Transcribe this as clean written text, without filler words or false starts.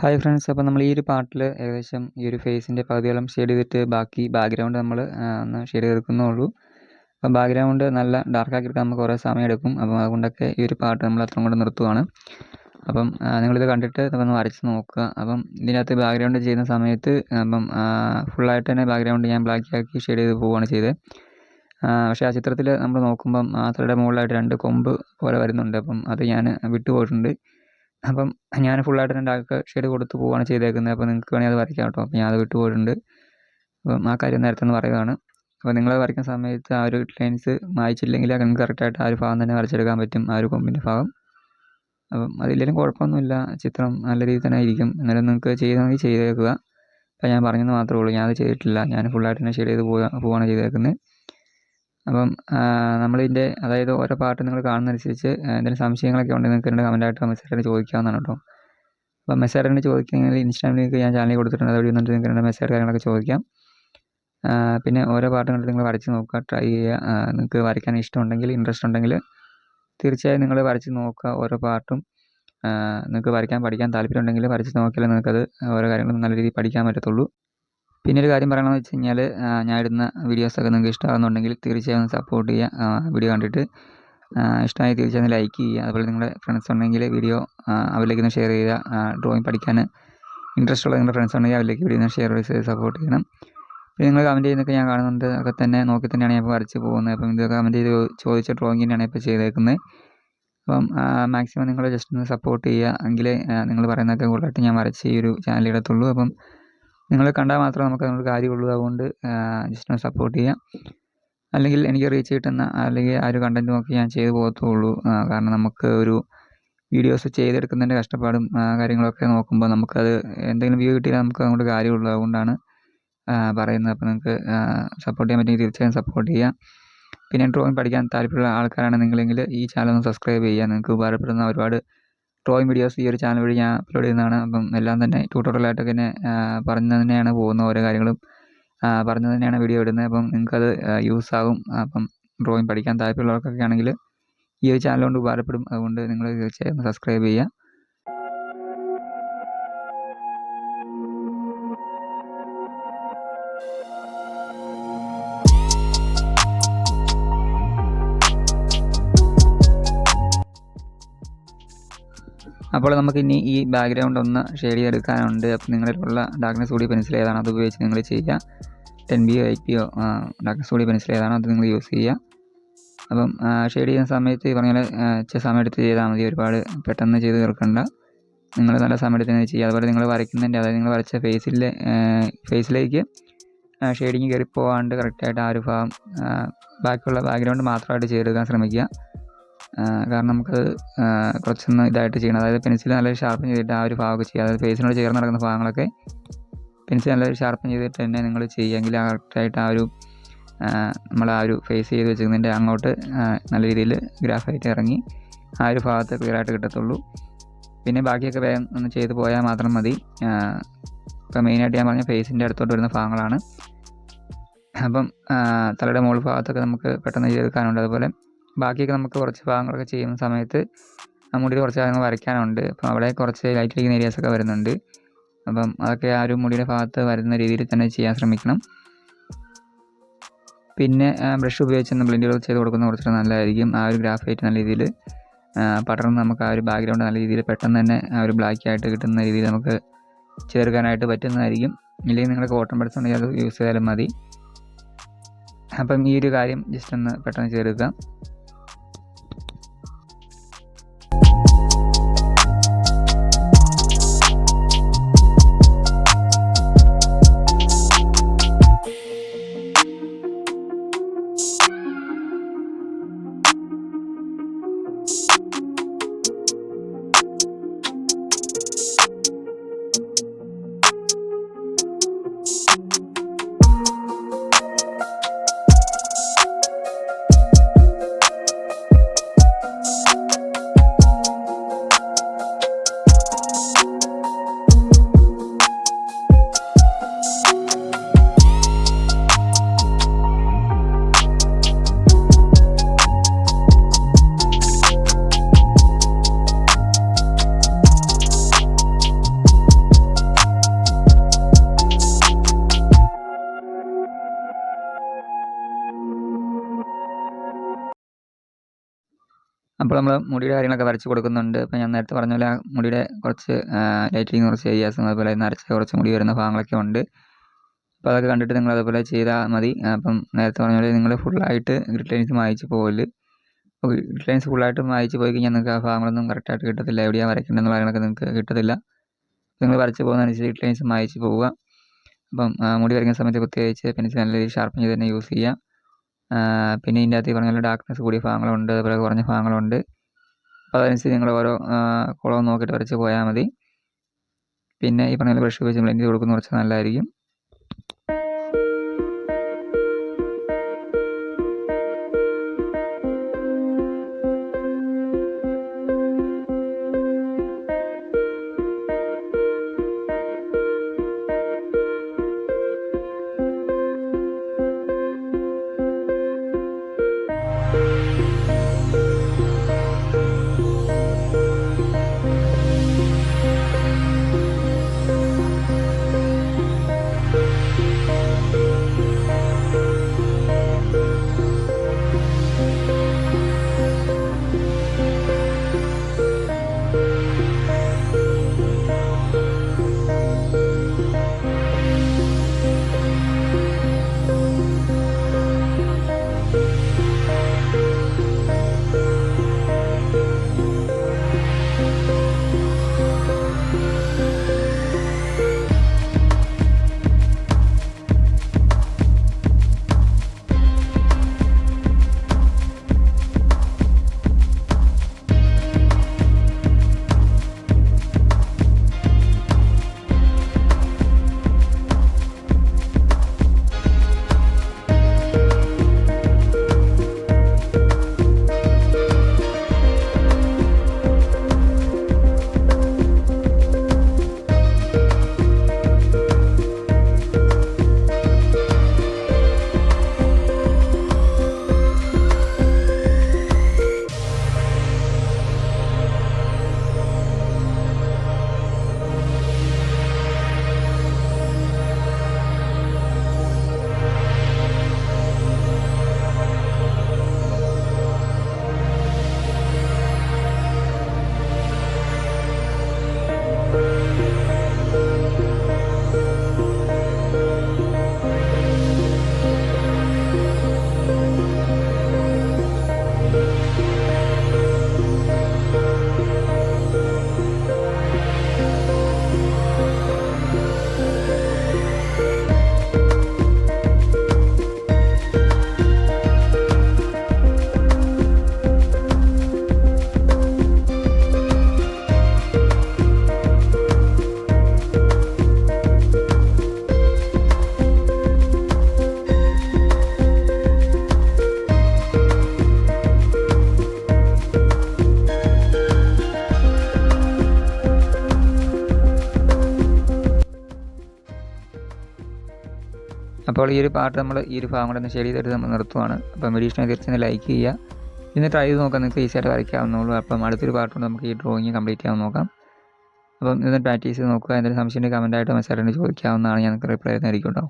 Hi friends, അപ്പോൾ നമ്മൾ ഈ ഒരു പാർട്ടിൽ ഏകദേശം ഈ ഒരു ഫേസിൻ്റെ പകുതിയോളം ഷെയ്ഡ് ചെയ്തിട്ട് ബാക്കി ബാക്ക്ഗ്രൗണ്ട് നമ്മൾ ഒന്ന് ഷെയ്ഡ് ചെയ്തെടുക്കുന്നുള്ളൂ. അപ്പം ബാക്ക്ഗ്രൗണ്ട് നല്ല ഡാർക്കാക്കി എടുക്കാൻ നമുക്ക് കുറേ സമയം എടുക്കും. അപ്പം അതുകൊണ്ടൊക്കെ ഈ ഒരു പാർട്ട് നമ്മൾ അത്രയും കൊണ്ട് നിർത്തുവാണ്. അപ്പം നിങ്ങളിത് കണ്ടിട്ട് ഒന്ന് വരച്ച് നോക്കുക. അപ്പം ഇതിനകത്ത് ബാക്ക്ഗ്രൗണ്ട് ചെയ്യുന്ന സമയത്ത് ഫുള്ളായിട്ട് തന്നെ ബാക്ക്ഗ്രൗണ്ട് ഞാൻ ബ്ലാക്ക് ആക്കി ഷെയ്ഡ് ചെയ്ത് പോവുകയാണ് ചെയ്തത്. പക്ഷേ ആ ചിത്രത്തിൽ നമ്മൾ നോക്കുമ്പം ആ തലയുടെ മുകളിലായിട്ട് 2 കൊമ്പ് പോലെ വരുന്നുണ്ട്. അപ്പം അത് ഞാൻ വിട്ടുപോയിട്ടുണ്ട്. അപ്പം ഞാൻ ഫുള്ളായിട്ട് 2 ആൾക്ക് ഷെയ്ഡ് കൊടുത്ത് പോവുകയാണ് ചെയ്തേക്കുന്നത്. അപ്പോൾ നിങ്ങൾക്ക് വേണമെങ്കിൽ അത് വരയ്ക്കാം കേട്ടോ. അപ്പോൾ ഞാൻ അത് വിട്ടുപോയിട്ടുണ്ട്. അപ്പം ആ കാര്യം നേരത്തെ ഒന്ന് പറയുകയാണ്. അപ്പോൾ നിങ്ങളത് വരയ്ക്കുന്ന സമയത്ത് ആ ഒരു ലൈൻസ് മായ്ച്ചില്ലെങ്കിൽ നിങ്ങൾക്ക് കറക്റ്റായിട്ട് ആ ഒരു ഭാഗം തന്നെ വരച്ചെടുക്കാൻ പറ്റും, ആ ഒരു കൊമ്പിൻ്റെ ഭാഗം. അപ്പം അതില്ലെങ്കിലും കുഴപ്പമൊന്നുമില്ല, ചിത്രം നല്ല രീതിയിൽ തന്നെ ഇരിക്കും. എന്നാലും നിങ്ങൾക്ക് ചെയ്യണമെങ്കിൽ ചെയ്തേക്കുക. അപ്പോൾ ഞാൻ പറഞ്ഞെന്ന് മാത്രമേ ഉള്ളൂ, ഞാനത് ചെയ്തിട്ടില്ല. ഞാൻ ഫുള്ളായിട്ട് തന്നെ ഷെയ്ഡ് ചെയ്ത് പോവുകയാണ് ചെയ്തേക്കുന്നത്. അപ്പം നമ്മളിതിൻ്റെ അതായത് ഓരോ പാർട്ട് നിങ്ങൾ കാണുന്നതനുസരിച്ച് എന്തെങ്കിലും സംശയങ്ങളൊക്കെ ഉണ്ടെങ്കിൽ നിങ്ങൾക്ക് എൻ്റെ കമൻറ്റായിട്ട് മെസ്സേജിൽ ചോദിക്കാവുന്നതാണ് കേട്ടോ. അപ്പോൾ മെസ്സേജിൽ ചോദിക്കുകയാണെങ്കിൽ ഇൻസ്റ്റാഗ്രാം ലിങ്ക് ഞാൻ ചാനലിൽ കൊടുത്തിട്ടുണ്ട്. അതുവഴി വന്നിട്ട് നിങ്ങൾക്ക് എൻ്റെ മെസ്സേജ് കാര്യങ്ങളൊക്കെ ചോദിക്കാം. പിന്നെ ഓരോ പാർട്ട് കണ്ടിട്ട് നിങ്ങൾ വരച്ച് നോക്കുക, ട്രൈ ചെയ്യുക. നിങ്ങൾക്ക് വരയ്ക്കാൻ ഇഷ്ടമുണ്ടെങ്കിൽ, ഇൻട്രസ്റ്റ് ഉണ്ടെങ്കിൽ തീർച്ചയായും നിങ്ങൾ വരച്ച് നോക്കുക ഓരോ പാർട്ടും. നിങ്ങൾക്ക് പഠിക്കാൻ താല്പര്യം ഉണ്ടെങ്കിൽ വരച്ച് നോക്കിയാലേ നിങ്ങൾക്കത് ഓരോ കാര്യങ്ങളും നല്ല രീതിയിൽ പഠിക്കാൻ പറ്റത്തുള്ളൂ. പിന്നെ ഒരു കാര്യം പറയണമെന്ന് വെച്ച് കഴിഞ്ഞാൽ, ഞാൻ ഇടുന്ന വീഡിയോസൊക്കെ നിങ്ങൾക്ക് ഇഷ്ടമാകുന്നുണ്ടെങ്കിൽ തീർച്ചയായും സപ്പോർട്ട് ചെയ്യുക. വീഡിയോ കണ്ടിട്ട് ഇഷ്ടമായി തീർച്ചയായും ലൈക്ക് ചെയ്യുക. അതുപോലെ നിങ്ങളുടെ ഫ്രണ്ട്സ് ഉണ്ടെങ്കിൽ വീഡിയോ അവരിലേക്ക് ഒന്ന് ഷെയർ ചെയ്യുക. ഡ്രോയിങ് പഠിക്കാൻ ഇൻട്രസ്റ്റ് ഉള്ള നിങ്ങളുടെ ഫ്രണ്ട്സ് ഉണ്ടെങ്കിൽ അവരിലേക്ക് വീഡിയോ ഒന്ന് ഷെയർ ചെയ്ത് സപ്പോർട്ട് ചെയ്യണം. പിന്നെ നിങ്ങൾ കമൻറ്റ് ചെയ്യുന്നതൊക്കെ ഞാൻ കാണുന്നുണ്ട്. അതൊക്കെ തന്നെ നോക്കി തന്നെയാണ് ഞാൻ ഇപ്പോൾ വരച്ച് പോകുന്നത്. അപ്പം ഇതൊക്കെ കമൻറ്റ് ചെയ്ത് ചോദിച്ച ഡ്രോയിങ് തന്നെയാണ് ഇപ്പോൾ ചെയ്തേക്കുന്നത്. അപ്പം മാക്സിമം നിങ്ങൾ ജസ്റ്റ് ഒന്ന് സപ്പോർട്ട് ചെയ്യുക. എങ്കിലേ നിങ്ങൾ പറയുന്നതൊക്കെ കൂടുതലായിട്ട് ഞാൻ വരച്ച് ഈ ഒരു ചാനൽ ഇടത്തുള്ളൂ. അപ്പം നിങ്ങൾ കണ്ടാൽ മാത്രമേ നമുക്ക് അതിനൊരു കാര്യമുള്ളൂ. അതുകൊണ്ട് ജസ്റ്റ് ഒന്ന് സപ്പോർട്ട് ചെയ്യാം. അല്ലെങ്കിൽ എനിക്ക് റീച്ച് കിട്ടുന്ന അല്ലെങ്കിൽ ആ ഒരു കണ്ടൻറ്റ് നോക്കി ഞാൻ ചെയ്തു പോകത്തുള്ളൂ. കാരണം നമുക്ക് ഒരു വീഡിയോസ് ചെയ്തെടുക്കുന്നതിൻ്റെ കഷ്ടപ്പാടും കാര്യങ്ങളൊക്കെ നോക്കുമ്പോൾ നമുക്കത് എന്തെങ്കിലും വ്യൂ കിട്ടിയാൽ നമുക്ക് അതുകൊണ്ട് കാര്യമുള്ളൂ. അതുകൊണ്ടാണ് പറയുന്നത്. അപ്പോൾ നിങ്ങൾക്ക് സപ്പോർട്ട് ചെയ്യാൻ പറ്റുമെങ്കിൽ തീർച്ചയായും സപ്പോർട്ട് ചെയ്യുക. പിന്നെ ഡ്രോയിങ് പഠിക്കാൻ താല്പര്യമുള്ള ആൾക്കാരാണ് നിങ്ങളെങ്കിൽ ഈ ചാനൽ ഒന്ന് സബ്സ്ക്രൈബ് ചെയ്യുക. നിങ്ങൾക്ക് ഉപകാരപ്പെടുന്ന ഒരുപാട് ഡ്രോയിങ് വീഡിയോസ് ഈ ഒരു ചാനൽ വഴി ഞാൻ അപ്ലോഡ് ചെയ്യുന്നതാണ്. അപ്പം എല്ലാം തന്നെ ട്യൂട്ടോറിയലായിട്ടൊക്കെ തന്നെ പറഞ്ഞു തന്നെയാണ് പോകുന്നത്. ഓരോ കാര്യങ്ങളും പറഞ്ഞു തന്നെയാണ് വീഡിയോ ഇടുന്നത്. അപ്പം നിങ്ങൾക്കത് യൂസ് ആകും. അപ്പം ഡ്രോയിങ് പഠിക്കാൻ താല്പര്യമുള്ളവർക്കൊക്കെ ആണെങ്കിൽ ഈ ഒരു ചാനൽ കൊണ്ട് ഉപകാരപ്പെടും. അതുകൊണ്ട് നിങ്ങൾ തീർച്ചയായും സബ്സ്ക്രൈബ് ചെയ്യുക. അപ്പോൾ നമുക്കിനി ഈ ബാക്ക്ഗ്രൗണ്ട് ഒന്ന് ഷെയ്ഡ് ചെയ്തെടുക്കാനുണ്ട്. അപ്പോൾ നിങ്ങളിലുള്ള ഡാർക്ക്നെസ് കൂടിയ പെൻസിൽ ഏതാണോ അത് ഉപയോഗിച്ച് നിങ്ങൾ ചെയ്യുക. 10B 8B ഡാർക്ക്നെസ് കൂടിയ പെൻസിൽ ഏതാണോ അത് നിങ്ങൾ യൂസ് ചെയ്യുക. അപ്പം ഷെയ്ഡ് ചെയ്യുന്ന സമയത്ത് ഈ പറഞ്ഞ പോലെ ഇച്ചിരി സമയം എടുത്ത് ചെയ്താൽ മതി. ഒരുപാട് പെട്ടെന്ന് ചെയ്ത് തീർക്കണ്ട. നിങ്ങൾ നല്ല സമയം എടുത്ത് തന്നെ ചെയ്യുക. അതുപോലെ നിങ്ങൾ വരയ്ക്കുന്നതിൻ്റെ അതായത് നിങ്ങൾ വരച്ച ഫേസിലേക്ക് ഷെയ്ഡിങ് കയറി പോകാണ്ട് കറക്റ്റായിട്ട് ആ ഒരു ഭാഗം ബാക്കിയുള്ള ബാക്ക്ഗ്രൗണ്ട് മാത്രമായിട്ട് ചെയ്തെടുക്കാൻ ശ്രമിക്കുക. കാരണം നമുക്കത് കുറച്ചൊന്ന് ഇതായിട്ട് ചെയ്യണം. അതായത് പെൻസിൽ നല്ലൊരു ഷാർപ്പൻ ചെയ്തിട്ട് ആ ഒരു ഭാഗമൊക്കെ ചെയ്യുക. അതായത് ഫേസിനോട് ചേർന്ന് നടക്കുന്ന ഭാഗങ്ങളൊക്കെ പെൻസിൽ നല്ലൊരു ഷാർപ്പൻ ചെയ്തിട്ട് തന്നെ നിങ്ങൾ ചെയ്യുമെങ്കിൽ കറക്റ്റായിട്ട് ആ ഒരു നമ്മൾ ആ ഒരു ഫേസ് ചെയ്ത് വെച്ചിരുന്നതിൻ്റെ അങ്ങോട്ട് നല്ല രീതിയിൽ ഗ്രാഫായിട്ട് ഇറങ്ങി ആ ഒരു ഭാഗത്ത് ക്ലിയറായിട്ട് കിട്ടത്തുള്ളൂ. പിന്നെ ബാക്കിയൊക്കെ വേഗം ഒന്ന് ചെയ്ത് പോയാൽ മാത്രം മതി. ഇപ്പം മെയിനായിട്ട് ഞാൻ പറഞ്ഞ ഫേസിൻ്റെ അടുത്തോട്ട് വരുന്ന ഭാഗങ്ങളാണ്. അപ്പം തലയുടെ മുകൾ ഭാഗത്തൊക്കെ നമുക്ക് പെട്ടെന്ന് ചെയ്തെടുക്കാനുണ്ട്. അതുപോലെ ബാക്കിയൊക്കെ നമുക്ക് കുറച്ച് ഭാഗങ്ങളൊക്കെ ചെയ്യുന്ന സമയത്ത് മുടിയിൽ കുറച്ച് ഭാഗങ്ങൾ വരയ്ക്കാനുണ്ട്. അപ്പം അവിടെ കുറച്ച് ലൈറ്റ് അടിക്കുന്ന ഏരിയാസൊക്കെ വരുന്നുണ്ട്. അപ്പം അതൊക്കെ ആ ഒരു മുടിയുടെ ഭാഗത്ത് വരുന്ന രീതിയിൽ തന്നെ ചെയ്യാൻ ശ്രമിക്കണം. പിന്നെ ബ്രഷ് ഉപയോഗിച്ച് ബ്ലെൻഡ് ചെയ്ത് കൊടുക്കുന്നത് കുറച്ചുകൂടെ നല്ലതായിരിക്കും. ആ ഒരു ഗ്രാഫൈറ്റ് നല്ല രീതിയിൽ പടർന്ന് നമുക്ക് ആ ഒരു ബാക്ക്ഗ്രൗണ്ട് നല്ല രീതിയിൽ പെട്ടെന്ന് തന്നെ ആ ഒരു ബ്ലാക്ക് ആയിട്ട് കിട്ടുന്ന രീതിയിൽ നമുക്ക് ചേർക്കാനായിട്ട് പറ്റുന്നതായിരിക്കും. ഇല്ലെങ്കിൽ നിങ്ങൾ കോട്ടൺ ബഡ്സ് ഉണ്ടെങ്കിൽ അത് യൂസ് ചെയ്താലും മതി. അപ്പം ഈ ഒരു കാര്യം ജസ്റ്റ് ഒന്ന് പെട്ടെന്ന് ചേർക്കുക. അപ്പോൾ നമ്മൾ മുടിയുടെ കാര്യങ്ങളൊക്കെ വരച്ച് കൊടുക്കുന്നുണ്ട്. അപ്പോൾ ഞാൻ നേരത്തെ പറഞ്ഞ പോലെ ആ മുടിയുടെ കുറച്ച് ലൈറ്റിങ് കുറച്ച് ഏരിയാസും അതുപോലെ നരച്ച കുറച്ച് മുടി വരുന്ന ഭാഗങ്ങളൊക്കെ ഉണ്ട്. അപ്പോൾ അതൊക്കെ കണ്ടിട്ട് നിങ്ങൾ അതുപോലെ ചെയ്താൽ മതി. അപ്പം നേരത്തെ പറഞ്ഞ പോലെ നിങ്ങൾ ഫുള്ളായിട്ട് ഗ്രിഡ് ലൈൻസ് മായ്ച്ച് പോകല്. അപ്പോൾ ഗ്രിഡ് ലൈൻസ് ഫുള്ളായിട്ട് മായ്ച്ച് പോയി കഴിഞ്ഞാൽ നിങ്ങൾക്ക് ആ ഭാഗങ്ങളൊന്നും കറക്റ്റായിട്ട് കിട്ടത്തില്ല. എവിടെയാണ് വരയ്ക്കേണ്ടതെന്നുള്ള കാര്യങ്ങളൊക്കെ നിങ്ങൾക്ക് കിട്ടത്തില്ല. നിങ്ങൾ വരച്ച് പോകുന്നതനുസരിച്ച് ഗ്രിഡ് ലൈൻസ് മായ്ച്ച് പോവുക. അപ്പം മുടി വരയ്ക്കുന്ന സമയത്ത് പ്രത്യേകിച്ച് പെൻസിൽ നല്ല രീതിയിൽ ഷാർപ്പൻ ചെയ്ത് തന്നെ യൂസ് ചെയ്യുക. പിന്നെ ഇതിൻ്റെ അകത്ത് പറഞ്ഞ പോലെ ഡാർക്ക്നെസ് കൂടിയ ഭാഗങ്ങളുണ്ട്, അതുപോലെ കുറഞ്ഞ ഭാഗങ്ങളുണ്ട്. അപ്പോൾ അതനുസരിച്ച് നിങ്ങൾ ഓരോ കുളവും നോക്കിയിട്ട് വരച്ച് പോയാൽ മതി. പിന്നെ ഈ പറഞ്ഞ പോലെ ബ്രഷ് ഉപയോഗിച്ച് ബ്ലെൻഡ് ചെയ്ത് കൊടുക്കുന്ന കുറച്ച് നല്ലതായിരിക്കും. അപ്പോൾ ഈ ഒരു പാർട്ട് നമ്മൾ ഈ ഒരു ഭാഗം കൂടെ ഒന്ന് ഷെയ്ഡ് ചെയ്തെടുത്ത് നമ്മൾ നിർത്തുവാണ്. അപ്പം വീഡിയോ ഇഷ്ടമായി തീർച്ചയായും ലൈക്ക് ചെയ്യുക. ഇന്ന് ട്രൈ ചെയ്ത് നോക്കാം, നിങ്ങൾക്ക് ഈസിയായിട്ട് വരയ്ക്കാവുന്നുള്ളൂ. അപ്പം അടുത്തൊരു പാർട്ട് കൊണ്ട് നമുക്ക് ഈ ഡ്രോയിങ് കംപ്ലീറ്റ് ചെയ്യാൻ നോക്കാം. അപ്പം ഇതൊന്ന് പ്രാക്ടീസ് ചെയ്ത് നോക്കുക. എന്തെങ്കിലും സംശയം കമൻറ്റായിട്ട് മെസ്സേജ് ചോദിക്കാവുന്നതാണ്. ഞങ്ങൾക്ക് റിപ്ലൈ തരുന്നതായിരിക്കും കേട്ടോ.